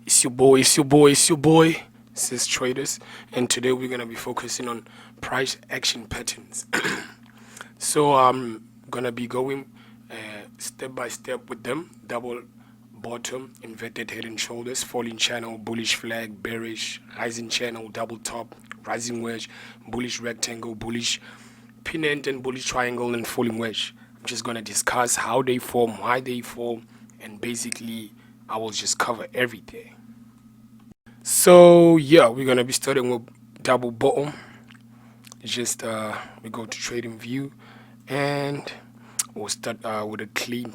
It's your boy, Sis Traders, and today we're gonna be focusing on price action patterns. So I'm gonna be going step by step with them. Double bottom, inverted head and shoulders, falling channel, bullish flag, bearish, rising channel, double top, rising wedge, bullish rectangle, bullish pennant, and bullish triangle, and falling wedge. I'm just gonna discuss how they form, why they form, and basically I will just cover everything. So yeah, we're gonna be starting with double bottom. Just we go to trading view, and we'll start with a clean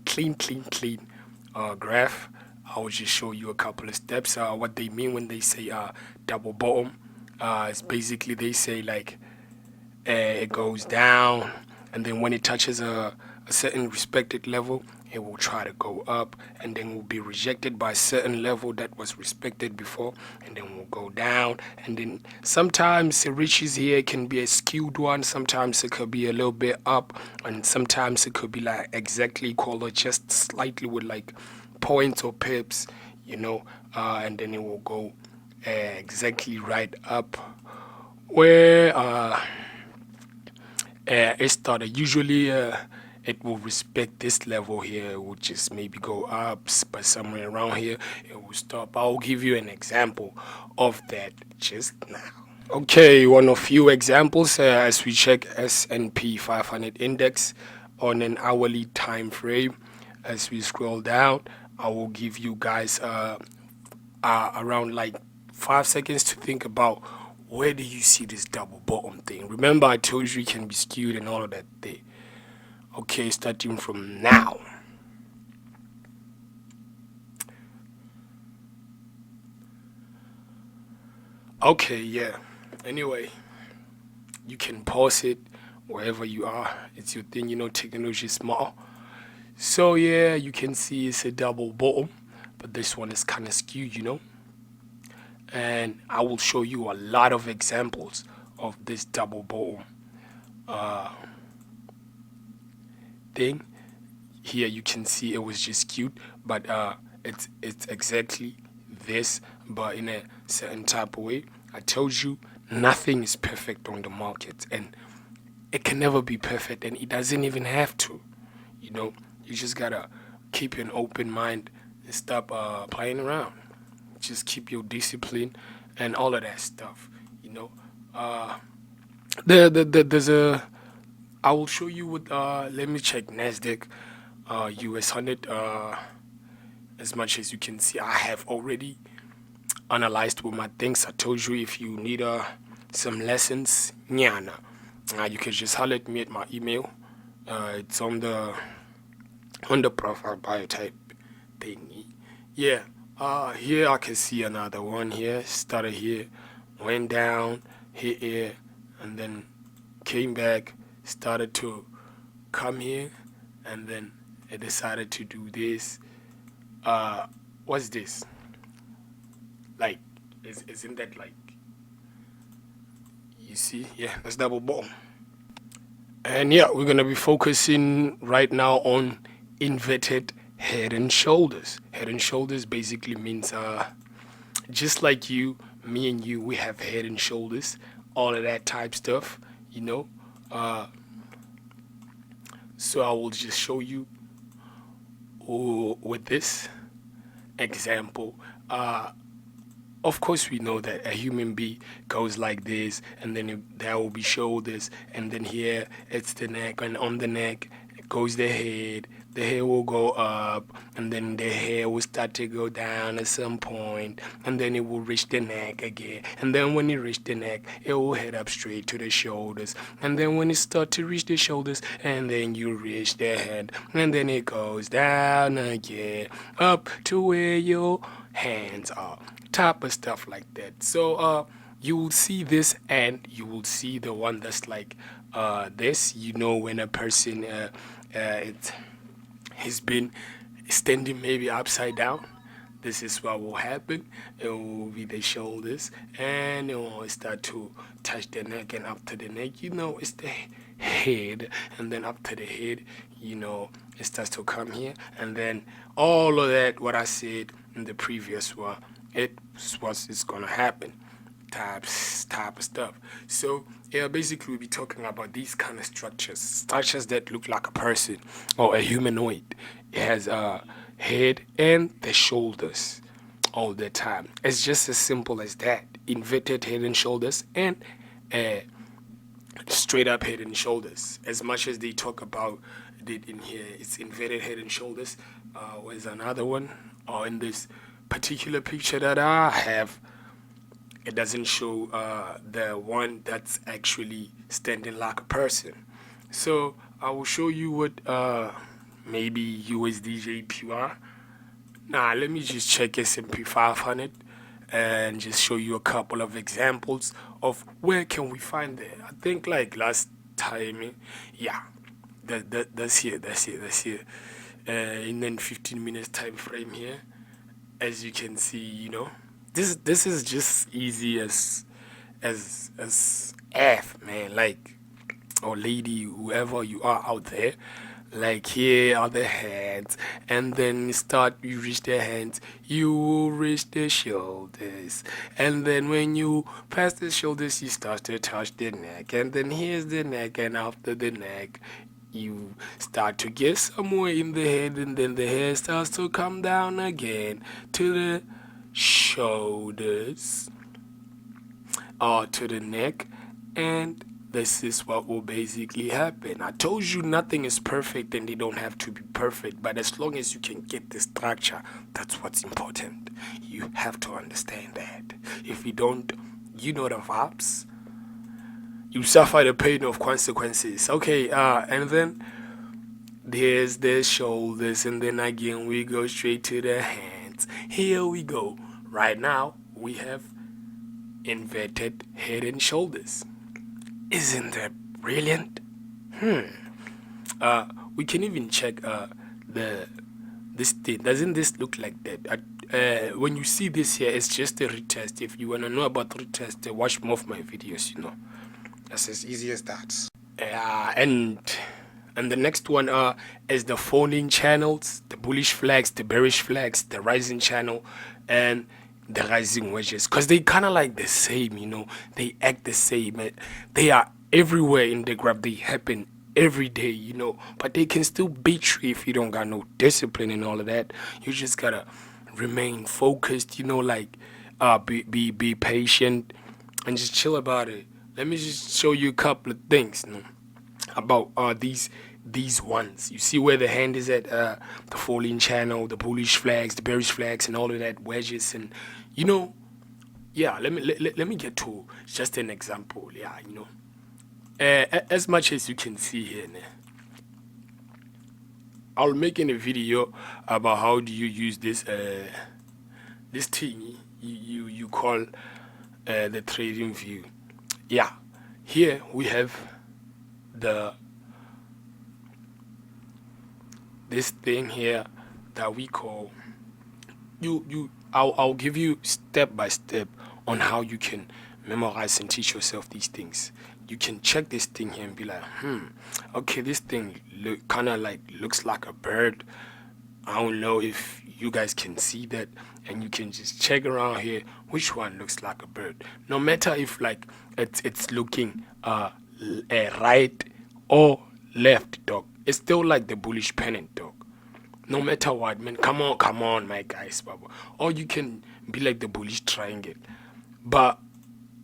graph. I will just show you a couple of steps. What they mean when they say double bottom. It's basically they say like it goes down, and then when it touches a certain respected level, it will try to go up, and then will be rejected by a certain level that was respected before, and then will go down, and then sometimes it reaches here. It can be a skewed one, sometimes it could be a little bit up, and sometimes it could be like exactly equal or just slightly with like points or pips, and then it will go exactly right up where it started. Usually it will respect this level here. It will just maybe go up, but somewhere around here it will stop. I'll give you an example of that just now. Okay, one of few examples as we check S&P 500 index on an hourly time frame. As we scroll down, I will give you guys around like 5 seconds to think about where do you see this double bottom thing. Remember, I told you it can be skewed and all of that thing. Okay, starting from now. Okay, yeah. Anyway, you can pause it wherever you are. It's your thing, technology is small. So yeah, you can see it's a double bottom, but this one is kind of skewed. And I will show you a lot of examples of this double bottom thing. Here you can see it was just skewed, but it's exactly this, but in a certain type of way. I told you nothing is perfect on the market, and it can never be perfect, and it doesn't even have to. You just gotta keep an open mind and stop playing around. Just keep your discipline and all of that stuff. There's a. I will show you what. Let me check Nasdaq, US 100. As much as you can see, I have already analyzed with my things. I told you if you need some lessons, nyana, you can just holler at me at my email. It's on the profile bio type thingy. Yeah. Here I can see another one here. Started here, went down, hit here, and then came back. Started to come here, and then it decided to do this. What's this? Like, isn't that like? You see? Yeah, that's double bottom. And yeah, we're gonna be focusing right now on inverted head and shoulders. Head and shoulders basically means just like you, me and you, we have head and shoulders, all of that type stuff. So I will just show you with this example. Of course, we know that a human being goes like this, and then there will be shoulders, and then here it's the neck, and on the neck goes the head. The hair will go up, and then the hair will start to go down at some point, and then it will reach the neck again. And then when it reaches the neck, it will head up straight to the shoulders. And then when it starts to reach the shoulders, and then you reach the head, and then it goes down again, up to where your hands are. Type of stuff like that. So you will see this, and you will see the one that's like this. When a person has been standing maybe upside down, this is what will happen. It will be the shoulders, and it will start to touch the neck, and up to the neck, it's the head, and then up to the head, it starts to come here, and then all of that, what I said in the previous one, it's what's gonna happen, type of stuff. So yeah, basically we'll be talking about these kind of structures that look like a person or a humanoid. It has a head and the shoulders all the time. It's just as simple as that. Inverted head and shoulders and uh, straight up head and shoulders. As much as they talk about it in here, it's inverted head and shoulders. Where's another one? Or in this particular picture that I have, it doesn't show the one that's actually standing like a person. So I will show you what maybe USDJ PR. Nah, let me just check S&P 500 and just show you a couple of examples of where can we find that. I think like last time, yeah, that's here. In then 15 minutes time frame here, as you can see, this is just easy as F, man. Like, or lady, whoever you are out there, like here are the hands, and then you reach the hands, you will reach the shoulders, and then when you pass the shoulders, you start to touch the neck, and then here's the neck, and after the neck, you start to get somewhere in the head, and then the hair starts to come down again to the shoulders or to the neck, and this is what will basically happen. I told you nothing is perfect and they don't have to be perfect, but as long as you can get the structure, that's what's important. You have to understand that. If you don't, you know the vibes. You suffer the pain of consequences. Okay, and then there's the shoulders, and then again we go straight to the hands. Here we go. Right now, we have inverted head and shoulders. Isn't that brilliant? We can even check this thing. Doesn't this look like that? When you see this here, it's just a retest. If you wanna know about retest, watch more of my videos. That's as easy as that. And the next one is the falling channels, the bullish flags, the bearish flags, the rising channel, and the rising wedges, because they kind of like the same. They act the same. They are everywhere in the graph. They happen every day, but they can still beat you if you don't got no discipline and all of that. You just gotta remain focused, like be patient and just chill about it. Let me just show you a couple of things about these ones. You see where the hand is at, the falling channel, the bullish flags, the bearish flags, and all of that, wedges, and yeah. Let me get to just an example. Yeah, as much as you can see here, I'll make in a video about how do you use this thing you call the trading view. Yeah, here we have this thing here that we call I'll give you step by step on how you can memorize and teach yourself these things. You can check this thing here and be like, okay, this thing kind of like looks like a bird. I don't know if you guys can see that, and you can just check around here which one looks like a bird. No matter if like it's looking right or left, dog. It's still like the bullish pennant, dog. No matter what, man. Come on, my guys, Baba. Or you can be like the bullish triangle. But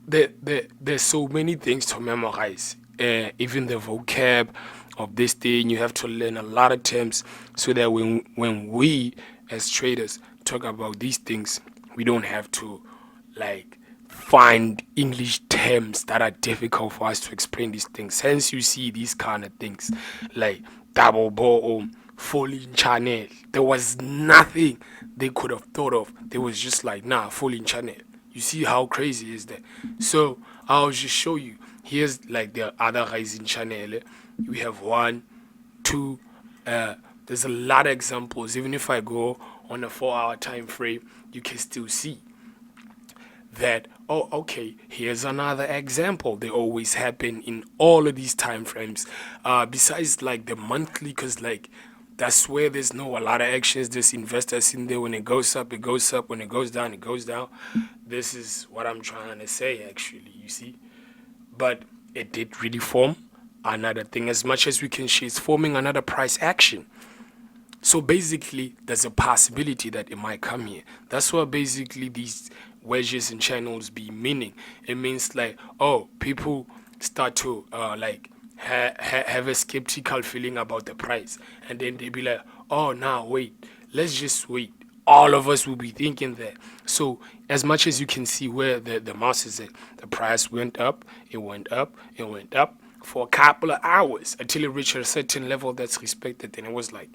there's so many things to memorize. Even the vocab of this thing, you have to learn a lot of terms so that when we as traders talk about these things, we don't have to like find English terms that are difficult for us to explain these things. Hence, you see these kind of things like double bottom, falling channel. There was nothing they could have thought of. They was just like, nah, falling channel. You see how crazy is that? So I'll just show you. Here's like the other rising channel. We have 1, 2. There's a lot of examples. Even if I go on a 4-hour time frame, you can still see that. Oh, okay, here's another example. They always happen in all of these time frames, besides like the monthly, because like That's where there's a lot of actions. There's investors in there. When it goes up, it goes up. When it goes down, it goes down. This is what I'm trying to say, actually, you see. But it did really form another thing. As much as we can see, it's forming another price action. So basically, there's a possibility that it might come here. That's what basically these wedges and channels be meaning. It means like, oh, people start to have a skeptical feeling about the price, and then they be like, oh, now wait, let's just wait. All of us will be thinking that. So as much as you can see where the mouse is at, the price went up, it went up, it went up for a couple of hours until it reached a certain level that's respected, and it was like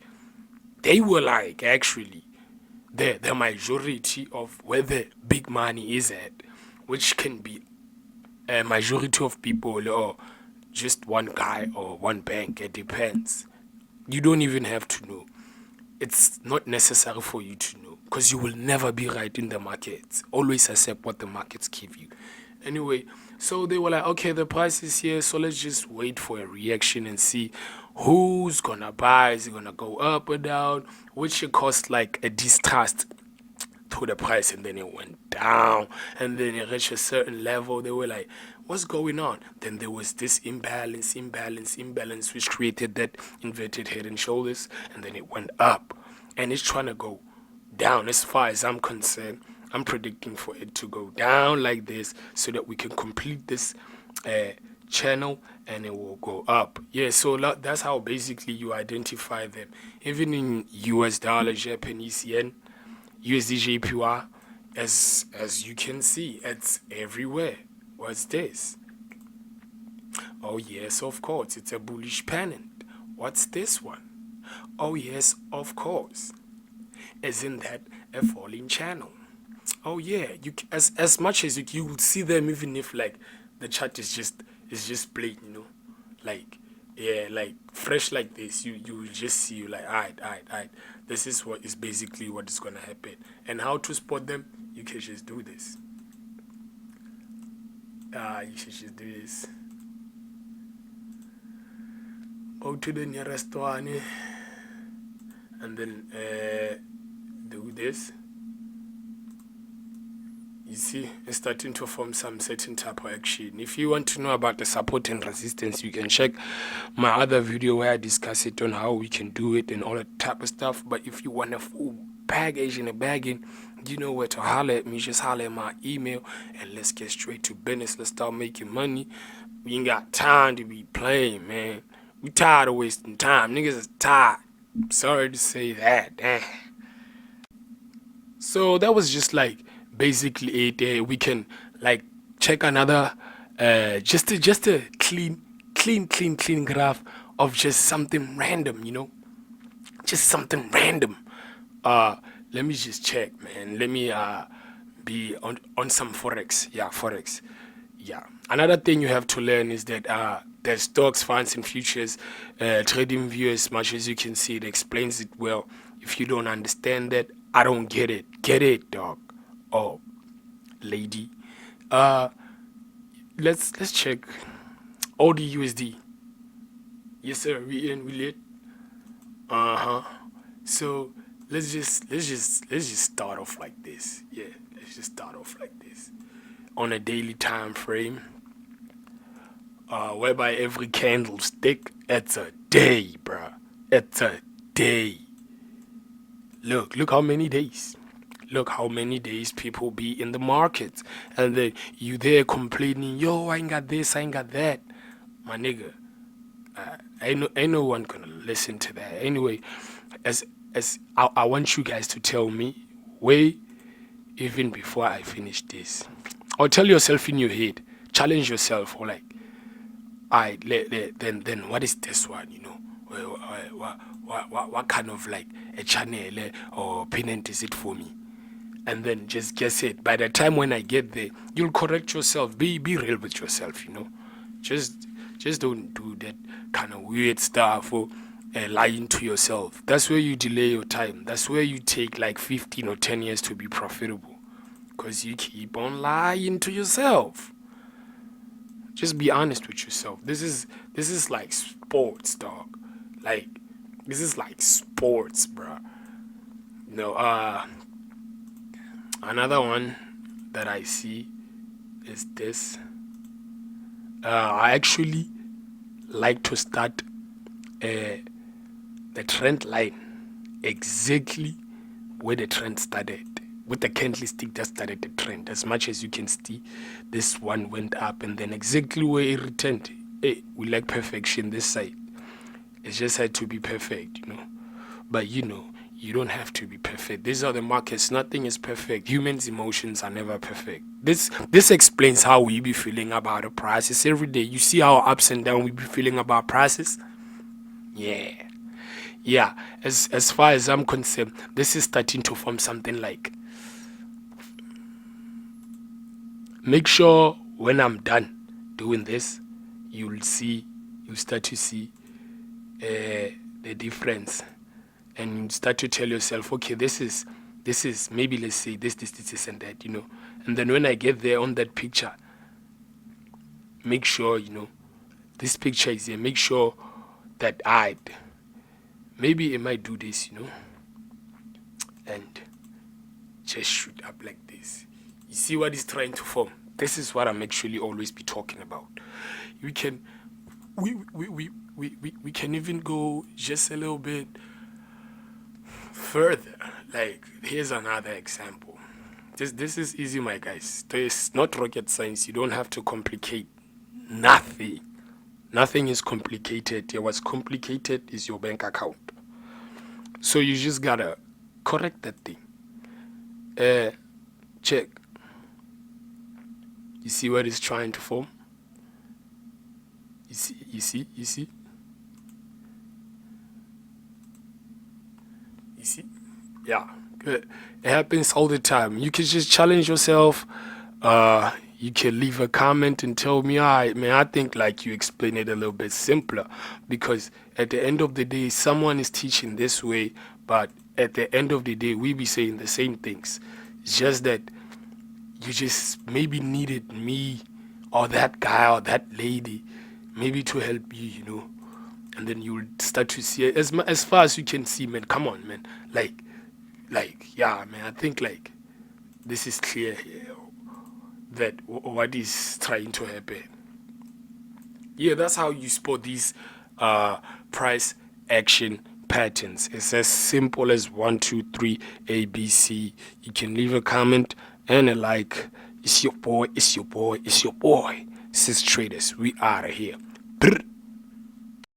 they were like actually the majority of where the big money is at, which can be a majority of people or just one guy or one bank. It depends. You don't even have to know. It's not necessary for you to know because you will never be right in the markets. Always accept what the markets give you. Anyway, so they were like, okay, the price is here, so let's just wait for a reaction and see who's gonna buy. Is it gonna go up or down? Which caused like a distrust to the price, and then it went down, and then it reached a certain level. They were like, what's going on? Then there was this imbalance, which created that inverted head and shoulders, and then it went up, and it's trying to go down. As far as I'm concerned, I'm predicting for it to go down like this so that we can complete this channel and it will go up. Yeah, so that's how basically you identify them. Even in US dollar, Japanese yen, USD JPY, as you can see, it's everywhere. What's this? Oh yes, of course, it's a bullish pennant. What's this one? Oh yes, of course. Isn't that a falling channel? Oh yeah, as much as you will see them, even if like the chart is just plain, like yeah, like fresh like this, you will just see you like, alright. This is what is basically what is gonna happen, and how to spot them. You can just do this. You should just do this. Go to the nearest one, and then do this. You see, it's starting to form some certain type of action. If you want to know about the support and resistance, you can check my other video where I discuss it on how we can do it and all that type of stuff. But if you want a full package and a bagging, you know where to holler at me. Just holler at my email and let's get straight to business. Let's start making money. We ain't got time to be playing, man. We tired of wasting time. Niggas is tired. Sorry to say that. So that was just like basically it. We can like check another just a clean graph of just something random, just something random. Let me just check, man. Let me be on some Forex. Yeah, Forex. Yeah. Another thing you have to learn is that the stocks, funds, and futures trading view, as much as you can see, it explains it well. If you don't understand that, I don't get it. Get it, dog. Oh, lady. Let's check all the USD. Yes, sir. We in. We lit. So let's just start off like this. Yeah, let's just start off like this on a daily time frame. Whereby every candlestick, it's a day, bruh. It's a day. Look how many days. Look how many days people be in the market, and then you there complaining, yo, I ain't got this, I ain't got that. My nigga, ain't no one gonna listen to that. Anyway, as I want you guys to tell me, way even before I finish this, or tell yourself in your head, challenge yourself, or like, then what is this one? What kind of like a channel or pennant is it for me? And then just guess it. By the time when I get there, you'll correct yourself. Be real with yourself. Just don't do that kind of weird stuff or lying to yourself. That's where you delay your time. That's where you take like 15 or 10 years to be profitable, because you keep on lying to yourself. Just be honest with yourself. This is like sports, dog. Like This is like sports, bro. Another one that I see is this. I actually like to start the trend line exactly where the trend started, with the candlestick that started the trend. As much as you can see, this one went up, and then exactly where it returned. Hey, we like perfection this side. It just had to be perfect. But you don't have to be perfect. These are the markets. Nothing is perfect. Humans' emotions are never perfect. This explains how we be feeling about the prices every day. You see how ups and down we be feeling about prices. Yeah. As far as I'm concerned, this is starting to form something like. Make sure when I'm done doing this, you'll start to see the difference, and you start to tell yourself, okay, this is maybe, let's say this and that, and then when I get there on that picture, make sure this picture is here. Make sure that maybe it might do this, and just shoot up like this. You see what it's trying to form. This is what I'm actually always be talking about. We can we can even go just a little bit further. Like, here's another example. This is easy, my guys. This not rocket science. You don't have to complicate nothing. Nothing is complicated. What's complicated is your bank account. So you just gotta correct that thing. Check. You see what it's trying to form? You see? Yeah, good. It happens all the time. You can just challenge yourself. You can leave a comment and tell me, all right, man, I think like you explain it a little bit simpler. Because at the end of the day, someone is teaching this way, but at the end of the day, we be saying the same things. It's just that you just maybe needed me or that guy or that lady maybe to help you, and then you'll start to see it as far as you can see, man. Come on, man. Yeah, man, I think like this is clear here that what is trying to happen. Yeah, that's how you spot these price action patterns. It's as simple as 1, 2, 3 ABC. You can leave a comment and a like. It's your boy, Sis Traders. We out of here. Brr.